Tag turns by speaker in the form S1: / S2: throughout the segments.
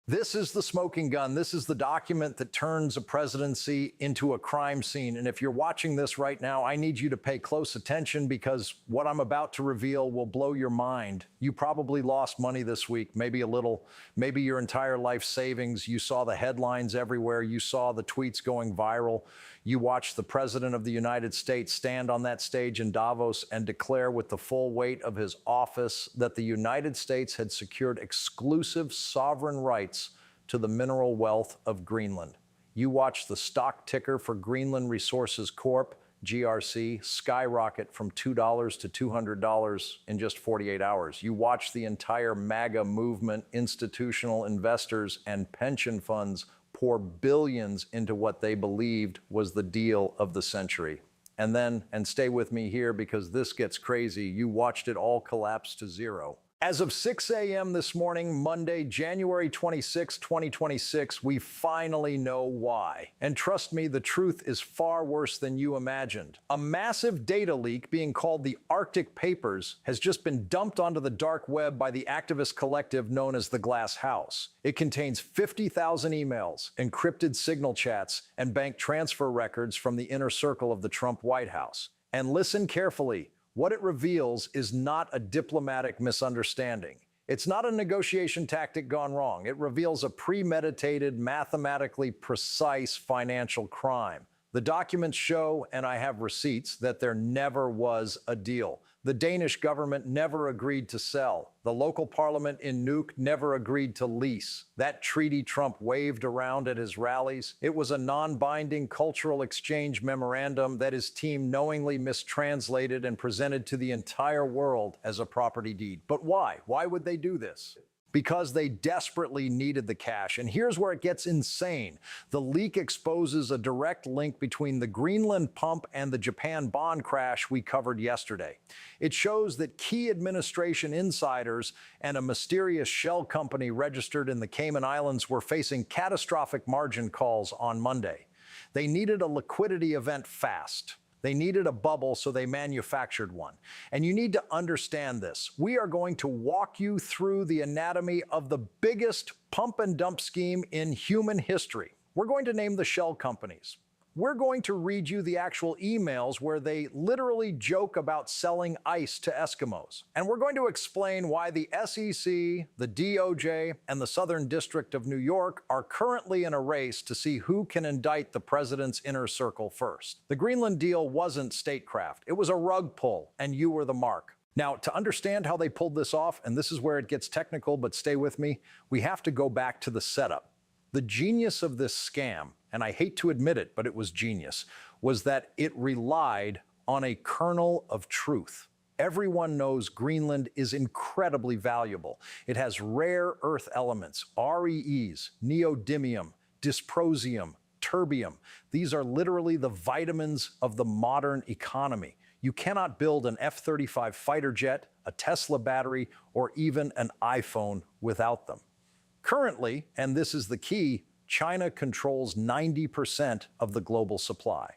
S1: This is the smoking gun. This is the document that turns a presidency into a crime scene. And if you're watching this right now, I need you to pay close attention because what I'm about to reveal will blow your mind. You probably lost money this week, maybe a little, maybe your entire life savings. You saw the headlines everywhere. You saw the tweets going viral. You watched the president of the United States stand on that stage in Davos and declare with the full weight of his office that the United States had secured exclusive sovereign rights to the mineral wealth of Greenland. You watched the stock ticker for Greenland Resources Corp, GRC, skyrocket from $2 to $200 in just 48 hours. You watched the entire MAGA movement, institutional investors, and pension funds pour billions into what they believed was the deal of the century. And then, and stay with me here because this gets crazy, you watched it all collapse to zero. As of 6 a.m. this morning, Monday, January 26, 2026, we finally know why. And trust me, the truth is far worse than you imagined. A massive data leak being called the Arctic Papers has just been dumped onto the dark web by the activist collective known as the Glass House. It contains 50,000 emails, encrypted signal chats, and bank transfer records from the inner circle of the Trump White House. And listen carefully. What it reveals is not a diplomatic misunderstanding. It's not a negotiation tactic gone wrong. It reveals a premeditated, mathematically precise financial crime. The documents show, and I have receipts, that there never was a deal. The Danish government never agreed to sell. The local parliament in Nuuk never agreed to lease. That treaty Trump waved around at his rallies, it was a non-binding cultural exchange memorandum that his team knowingly mistranslated and presented to the entire world as a property deed. But why? Why would they do this? Because they desperately needed the cash. And here's where it gets insane. The leak exposes a direct link between the Greenland pump and the Japan bond crash we covered yesterday. It shows that key administration insiders and a mysterious shell company registered in the Cayman Islands were facing catastrophic margin calls on Monday. They needed a liquidity event fast. They needed a bubble, so they manufactured one. And you need to understand this. We are going to walk you through the anatomy of the biggest pump and dump scheme in human history. We're going to name the shell companies. We're going to read you the actual emails where they literally joke about selling ice to Eskimos. And we're going to explain why the SEC, the DOJ, and the Southern District of New York are currently in a race to see who can indict the president's inner circle first. The Greenland deal wasn't statecraft. It was a rug pull, and you were the mark. Now, to understand how they pulled this off, and this is where it gets technical, but stay with me, we have to go back to the setup. The genius of this scam, and I hate to admit it, but it was genius, was that it relied on a kernel of truth. Everyone knows Greenland is incredibly valuable. It has rare earth elements, REEs, neodymium, dysprosium, terbium. These are literally the vitamins of the modern economy. You cannot build an F-35 fighter jet, a Tesla battery, or even an iPhone without them. Currently, and this is the key, China controls 90% of the global supply.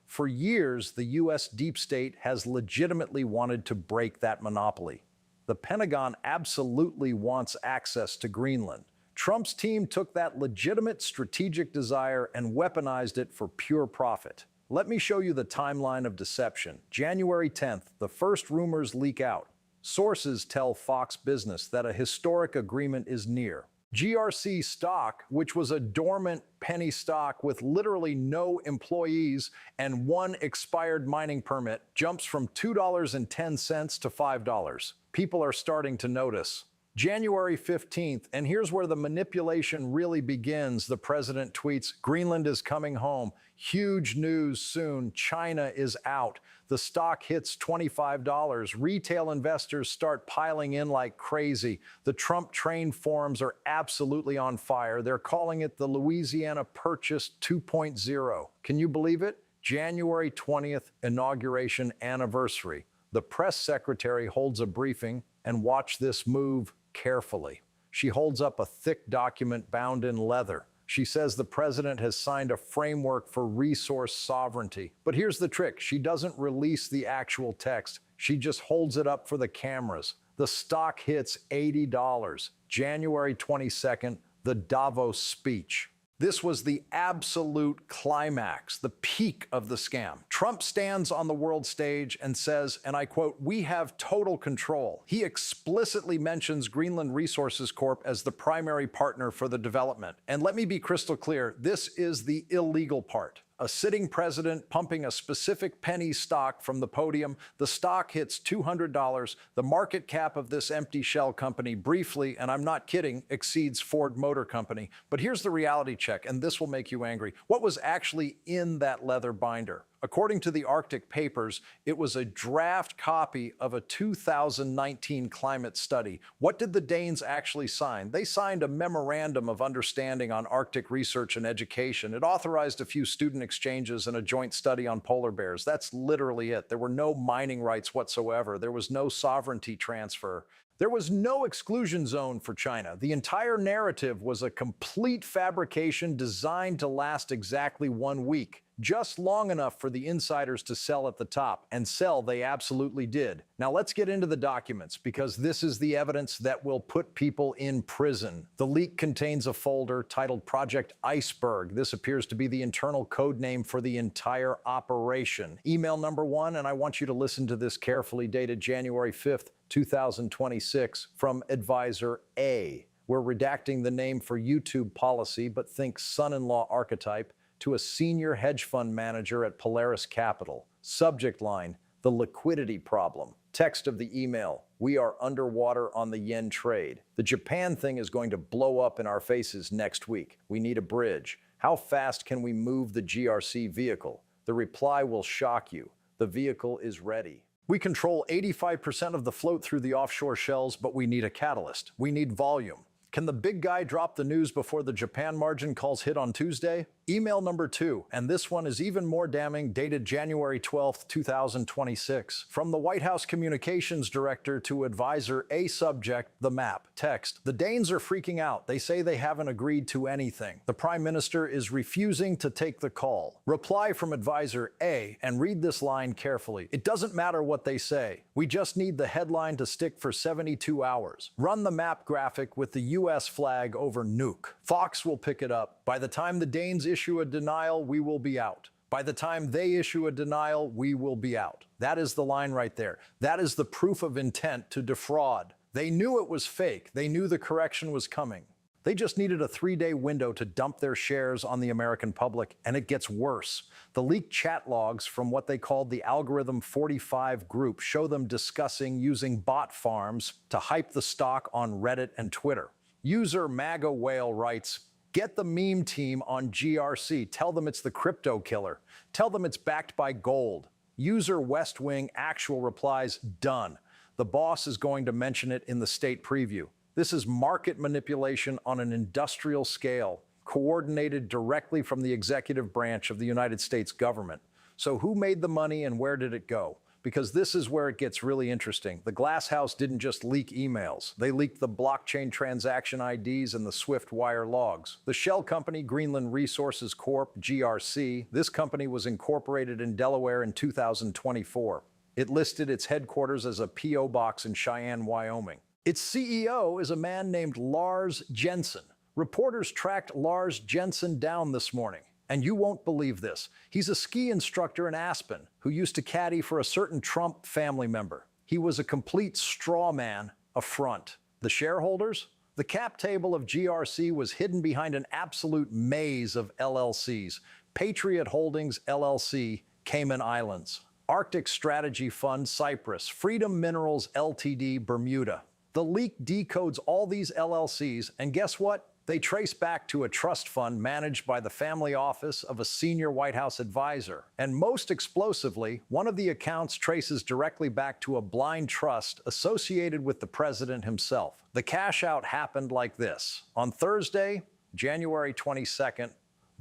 S1: For years, the U.S. deep state has legitimately wanted to break that monopoly. The Pentagon absolutely wants access to Greenland. Trump's team took that legitimate strategic desire and weaponized it for pure profit. Let me show you the timeline of deception. January 10th, the first rumors leak out. Sources tell Fox Business that a historic agreement is near. GRC stock, which was a dormant penny stock with literally no employees and one expired mining permit, jumps from $2.10 to $5. People are starting to notice. January 15th, and here's where the manipulation really begins. The president tweets, "Greenland is coming home. Huge news soon. China is out." The stock hits $25. Retail investors start piling in like crazy. The Trump train forums are absolutely on fire. They're calling it the Louisiana Purchase 2.0. Can you believe it? January 20th, inauguration anniversary. The press secretary holds a briefing, and watch this move carefully. She holds up a thick document bound in leather. She says the president has signed a framework for resource sovereignty. But here's the trick. She doesn't release the actual text. She just holds it up for the cameras. The stock hits $80. January 22nd, the Davos speech. This was the absolute climax, the peak of the scam. Trump stands on the world stage and says, and I quote, "We have total control." He explicitly mentions Greenland Resources Corp as the primary partner for the development. And let me be crystal clear, this is the illegal part. A sitting president pumping a specific penny stock from the podium. The stock hits $200. The market cap of this empty shell company briefly, and I'm not kidding, exceeds Ford Motor Company. But here's the reality check, and this will make you angry. What was actually in that leather binder? According to the Arctic Papers, it was a draft copy of a 2019 climate study. What did the Danes actually sign? They signed a memorandum of understanding on Arctic research and education. It authorized a few student exchanges and a joint study on polar bears. That's literally it. There were no mining rights whatsoever. There was no sovereignty transfer. There was no exclusion zone for China. The entire narrative was a complete fabrication designed to last exactly 1 week, just long enough for the insiders to sell at the top, and sell they absolutely did. Now let's get into the documents, because this is the evidence that will put people in prison. The leak contains a folder titled Project Iceberg. This appears to be the internal code name for the entire operation. Email number 1, and I want you to listen to this carefully, dated January 5th, 2026, from Advisor A. We're redacting the name for YouTube policy, but think son-in-law archetype, to a senior hedge fund manager at Polaris Capital. Subject line, the liquidity problem. Text of the email, we are underwater on the yen trade. The Japan thing is going to blow up in our faces next week. We need a bridge. How fast can we move the GRC vehicle? The reply will shock you. The vehicle is ready. We control 85% of the float through the offshore shells, but we need a catalyst. We need volume. Can the big guy drop the news before the Japan margin calls hit on Tuesday? Email number 2, and this one is even more damning, dated January 12th, 2026. From the White House Communications Director to Advisor A. Subject, the map. Text, the Danes are freaking out. They say they haven't agreed to anything. The Prime Minister is refusing to take the call. Reply from Advisor A, and read this line carefully. It doesn't matter what they say. We just need the headline to stick for 72 hours. Run the map graphic with the U.S. flag over nuke. Fox will pick it up. By the time the Danes issue a denial, we will be out. By the time they issue a denial, we will be out. That is the line right there. That is the proof of intent to defraud. They knew it was fake. They knew the correction was coming. They just needed a 3-day window to dump their shares on the American public, and it gets worse. The leaked chat logs from what they called the Algorithm 45 group show them discussing using bot farms to hype the stock on Reddit and Twitter. User MAGA Whale writes, get the meme team on GRC. Tell them it's the crypto killer. Tell them it's backed by gold. User West Wing Actual replies, done. The boss is going to mention it in the state preview. This is market manipulation on an industrial scale, coordinated directly from the executive branch of the United States government. So who made the money and where did it go? Because this is where it gets really interesting. The Glass House didn't just leak emails. They leaked the blockchain transaction IDs and the Swift wire logs. The shell company Greenland Resources Corp, GRC, this company was incorporated in Delaware in 2024. It listed its headquarters as a P.O. box in Cheyenne, Wyoming. Its CEO is a man named Lars Jensen. Reporters tracked Lars Jensen down this morning. And you won't believe this. He's a ski instructor in Aspen who used to caddy for a certain Trump family member. He was a complete straw man, a front. The shareholders? The cap table of GRC was hidden behind an absolute maze of LLCs. Patriot Holdings, LLC, Cayman Islands. Arctic Strategy Fund, Cyprus. Freedom Minerals, Ltd, Bermuda. The leak decodes all these LLCs, and guess what? They trace back to a trust fund managed by the family office of a senior White House advisor. And most explosively, one of the accounts traces directly back to a blind trust associated with the president himself. The cash out happened like this. On Thursday, January 22nd,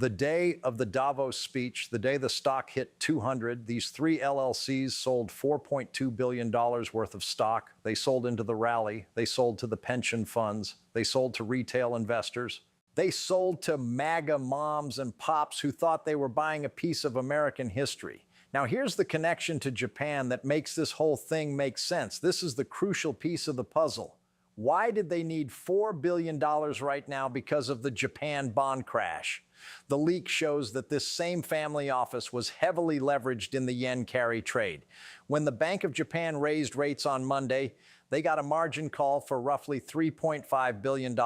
S1: the day of the Davos speech, the day the stock hit 200, these 3 LLCs sold $4.2 billion worth of stock. They sold into the rally. They sold to the pension funds. They sold to retail investors. They sold to MAGA moms and pops who thought they were buying a piece of American history. Now, here's the connection to Japan that makes this whole thing make sense. This is the crucial piece of the puzzle. Why did they need $4 billion right now because of the Japan bond crash? The leak shows that this same family office was heavily leveraged in the yen carry trade. When the Bank of Japan raised rates on Monday, they got a margin call for roughly $3.5 billion.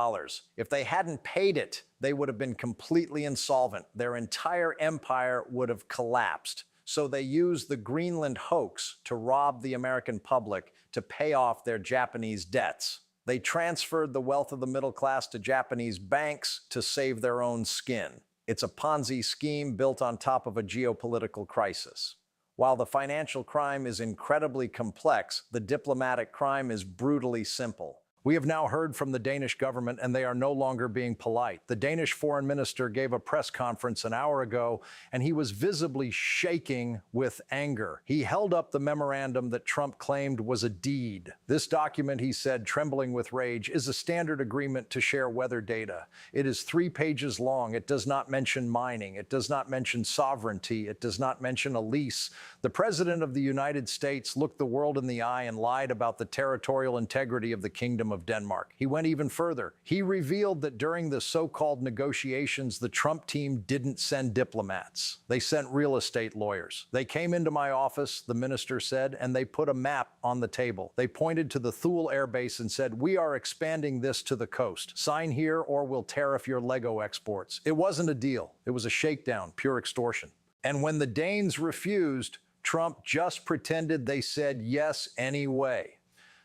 S1: If they hadn't paid it, they would have been completely insolvent. Their entire empire would have collapsed. So they used the Greenland hoax to rob the American public to pay off their Japanese debts. They transferred the wealth of the middle class to Japanese banks to save their own skin. It's a Ponzi scheme built on top of a geopolitical crisis. While the financial crime is incredibly complex, the diplomatic crime is brutally simple. We have now heard from the Danish government, and they are no longer being polite. The Danish foreign minister gave a press conference an hour ago, and he was visibly shaking with anger. He held up the memorandum that Trump claimed was a deed. This document, he said, trembling with rage, is a standard agreement to share weather data. It is 3 pages long. It does not mention mining. It does not mention sovereignty. It does not mention a lease. The President of the United States looked the world in the eye and lied about the territorial integrity of the Kingdom of Denmark. He went even further. He revealed that during the so-called negotiations, the Trump team didn't send diplomats. They sent real estate lawyers. They came into my office, the minister said, and they put a map on the table. They pointed to the Thule Air Base and said, "We are expanding this to the coast. Sign here or we'll tariff your Lego exports." It wasn't a deal. It was a shakedown, pure extortion. And when the Danes refused, Trump just pretended they said yes anyway.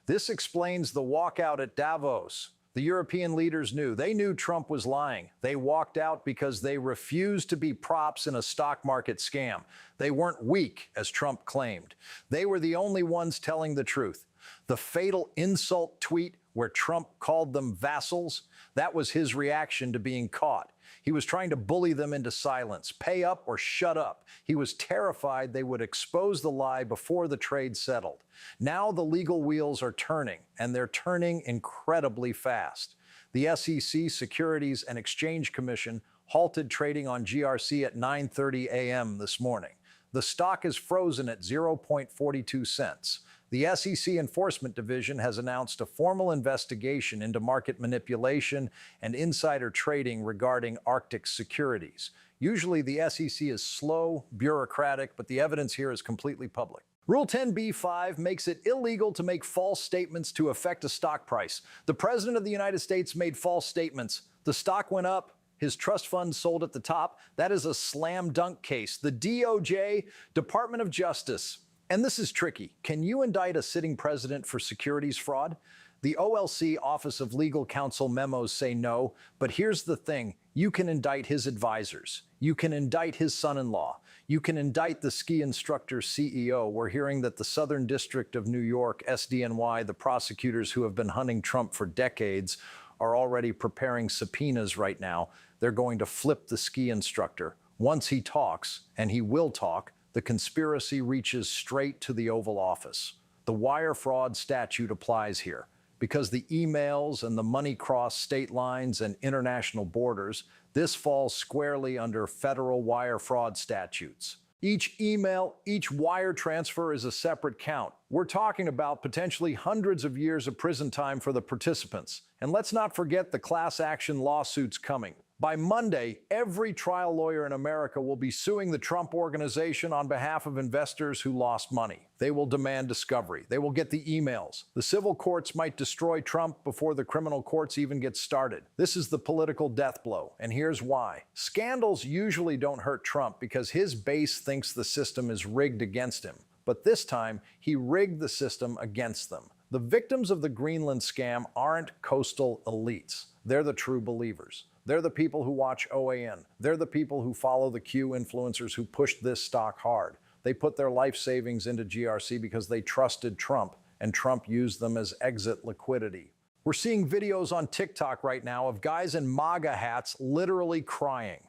S1: This explains the walkout at Davos. The European leaders knew. They knew Trump was lying. They walked out because they refused to be props in a stock market scam. They weren't weak, as Trump claimed. They were the only ones telling the truth. The fatal insult tweet where Trump called them vassals, that was his reaction to being caught. He was trying to bully them into silence, pay up or shut up. He was terrified they would expose the lie before the trade settled. Now the legal wheels are turning, and they're turning incredibly fast. The SEC, Securities and Exchange Commission, halted trading on GRC at 9:30 a.m. this morning. The stock is frozen at 0.42 cents. The SEC Enforcement Division has announced a formal investigation into market manipulation and insider trading regarding Arctic securities. Usually the SEC is slow, bureaucratic, but the evidence here is completely public. Rule 10b-5 makes it illegal to make false statements to affect a stock price. The President of the United States made false statements. The stock went up. His trust fund sold at the top. That is a slam dunk case. The DOJ, Department of Justice. And this is tricky. Can you indict a sitting president for securities fraud? The OLC, Office of Legal Counsel memos say no, but here's the thing. You can indict his advisors. You can indict his son-in-law. You can indict the ski instructor CEO. We're hearing that the Southern District of New York, SDNY, the prosecutors who have been hunting Trump for decades, are already preparing subpoenas right now. They're going to flip the ski instructor. Once he talks, and he will talk, the conspiracy reaches straight to the Oval Office. The wire fraud statute applies here because the emails and the money cross state lines and international borders. This falls squarely under federal wire fraud statutes. Each email, each wire transfer is a separate count. We're talking about potentially hundreds of years of prison time for the participants. And let's not forget the class action lawsuits coming. By Monday, every trial lawyer in America will be suing the Trump Organization on behalf of investors who lost money. They will demand discovery. They will get the emails. The civil courts might destroy Trump before the criminal courts even get started. This is the political death blow, and here's why. Scandals usually don't hurt Trump because his base thinks the system is rigged against him. But this time, he rigged the system against them. The victims of the Greenland scam aren't coastal elites. They're the true believers. They're the people who watch OAN. They're the people who follow the Q influencers who pushed this stock hard. They put their life savings into GRC because they trusted Trump, and Trump used them as exit liquidity. We're seeing videos on TikTok right now of guys in MAGA hats literally crying.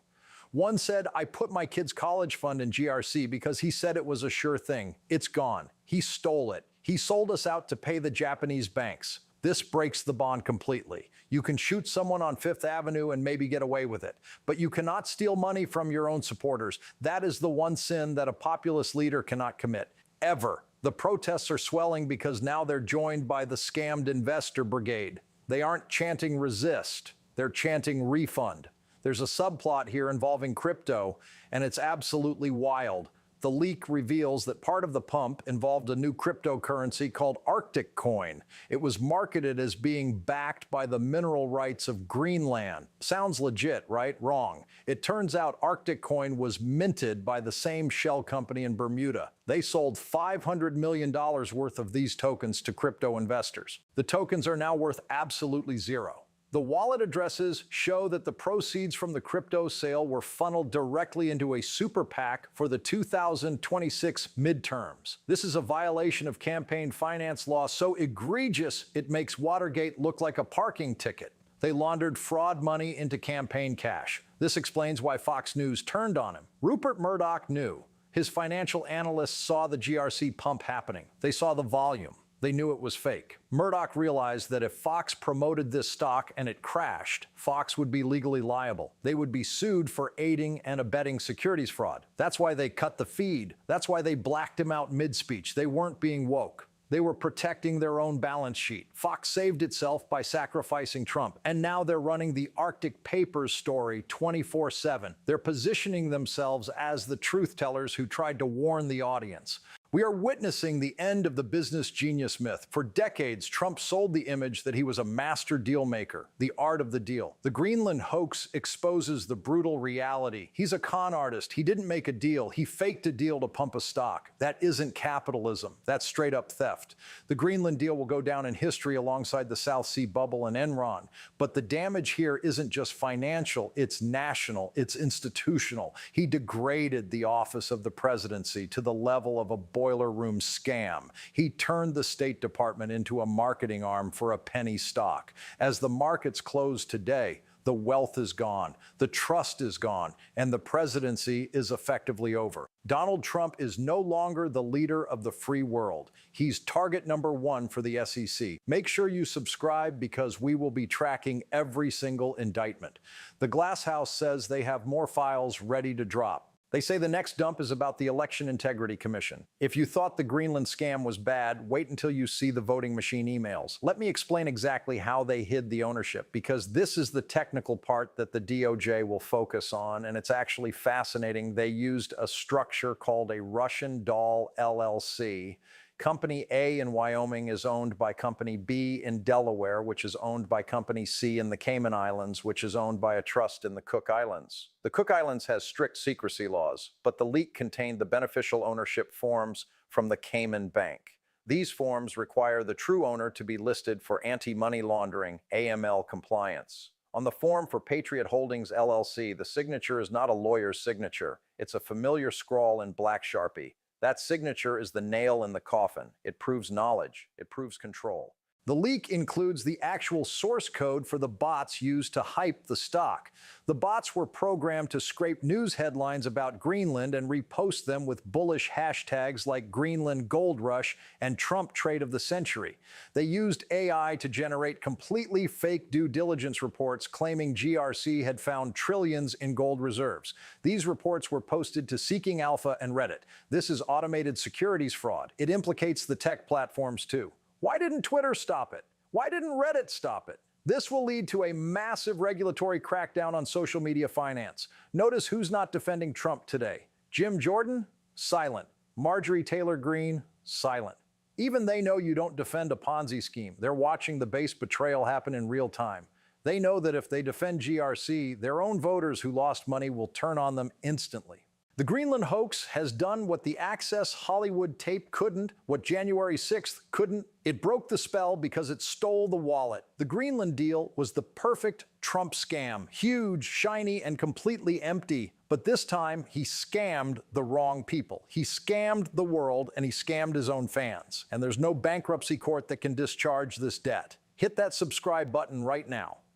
S1: One said, "I put my kid's college fund in GRC because he said it was a sure thing. It's gone. He stole it. He sold us out to pay the Japanese banks." This breaks the bond completely. You can shoot someone on Fifth Avenue and maybe get away with it, but you cannot steal money from your own supporters. That is the one sin that a populist leader cannot commit, ever. The protests are swelling because now they're joined by the scammed investor brigade. They aren't chanting resist, they're chanting refund. There's a subplot here involving crypto, and it's absolutely wild. The leak reveals that part of the pump involved a new cryptocurrency called Arctic Coin. It was marketed as being backed by the mineral rights of Greenland. Sounds legit, right? Wrong. It turns out Arctic Coin was minted by the same shell company in Bermuda. They sold $500 million worth of these tokens to crypto investors. The tokens are now worth absolutely zero. The wallet addresses show that the proceeds from the crypto sale were funneled directly into a super PAC for the 2026 midterms. This is a violation of campaign finance law so egregious it makes Watergate look like a parking ticket. They laundered fraud money into campaign cash. This explains why Fox News turned on him. Rupert Murdoch knew. His financial analysts saw the GRC pump happening. They saw the volume. They knew it was fake. Murdoch realized that if Fox promoted this stock and it crashed, Fox would be legally liable. They would be sued for aiding and abetting securities fraud. That's why they cut the feed. That's why they blacked him out mid-speech. They weren't being woke. They were protecting their own balance sheet. Fox saved itself by sacrificing Trump. And now they're running the Arctic Papers story 24/7. They're positioning themselves as the truth tellers who tried to warn the audience. We are witnessing the end of the business genius myth. For decades, Trump sold the image that he was a master deal maker, the art of the deal. The Greenland hoax exposes the brutal reality. He's a con artist. He didn't make a deal. He faked a deal to pump a stock. That isn't capitalism. That's straight up theft. The Greenland deal will go down in history alongside the South Sea bubble and Enron. But the damage here isn't just financial, it's national, it's institutional. He degraded the office of the presidency to the level of a boiler room scam. He turned the State Department into a marketing arm for a penny stock. As the markets close today, the wealth is gone, the trust is gone, and the presidency is effectively over. Donald Trump is no longer the leader of the free world. He's target number one for the SEC. Make sure you subscribe because we will be tracking every single indictment. The Glass House says they have more files ready to drop. They say the next dump is about the Election Integrity Commission. If you thought the Greenland scam was bad, wait until you see the voting machine emails. Let me explain exactly how they hid the ownership, because this is the technical part that the DOJ will focus on, and it's actually fascinating. They used a structure called a Russian doll LLC. Company A in Wyoming is owned by Company B in Delaware, which is owned by Company C in the Cayman Islands, which is owned by a trust in the Cook Islands. The Cook Islands has strict secrecy laws, but the leak contained the beneficial ownership forms from the Cayman Bank. These forms require the true owner to be listed for anti-money laundering, AML compliance. On the form for Patriot Holdings LLC, the signature is not a lawyer's signature. It's a familiar scrawl in black Sharpie. That signature is the nail in the coffin. It proves knowledge. It proves control. The leak includes the actual source code for the bots used to hype the stock. The bots were programmed to scrape news headlines about Greenland and repost them with bullish hashtags like Greenland Gold Rush and Trump Trade of the Century. They used AI to generate completely fake due diligence reports claiming GRC had found trillions in gold reserves. These reports were posted to Seeking Alpha and Reddit. This is automated securities fraud. It implicates the tech platforms too. Why didn't Twitter stop it? Why didn't Reddit stop it? This will lead to a massive regulatory crackdown on social media finance. Notice who's not defending Trump today. Jim Jordan? Silent. Marjorie Taylor Greene? Silent. Even they know you don't defend a Ponzi scheme. They're watching the base betrayal happen in real time. They know that if they defend GRC, their own voters who lost money will turn on them instantly. The Greenland hoax has done what the Access Hollywood tape couldn't, what January 6th couldn't. It broke the spell because it stole the wallet. The Greenland deal was the perfect Trump scam. Huge, shiny, and completely empty. But this time, he scammed the wrong people. He scammed the world, and he scammed his own fans. And there's no bankruptcy court that can discharge this debt. Hit that subscribe button right now.